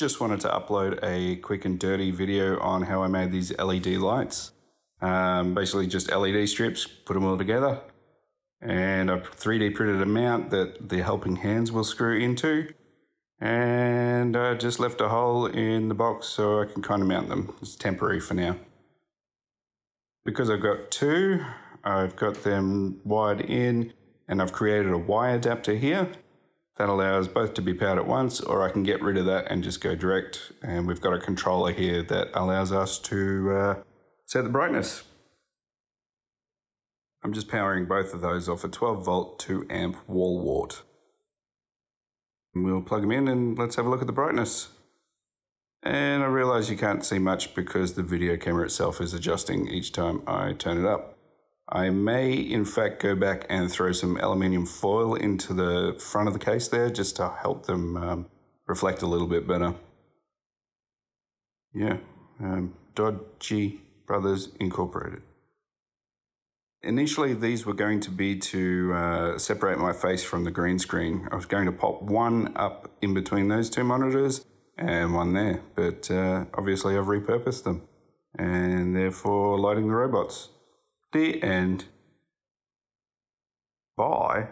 Just wanted to upload a quick and dirty video on how I made these LED lights. Basically just LED strips, put them all together, and I've 3D printed a mount that the helping hands will screw into, and I just left a hole in the box so I can kind of mount them. It's temporary for now. Because I've got two, I've got them wired in, and I've created a Y adapter here. That allows both to be powered at once, or I can get rid of that and just go direct. And we've got a controller here that allows us to set the brightness. I'm just powering both of those off a 12 volt 2 amp wall wart. And we'll plug them in and let's have a look at the brightness. And I realise you can't see much because the video camera itself is adjusting each time I turn it up. I may in fact go back and throw some aluminium foil into the front of the case there just to help them reflect a little bit better. Yeah, Dodgy Brothers Incorporated. Initially these were going to be to separate my face from the green screen. I was going to pop one up in between those two monitors and one there, but obviously I've repurposed them and therefore lighting the robots. The end. Bye.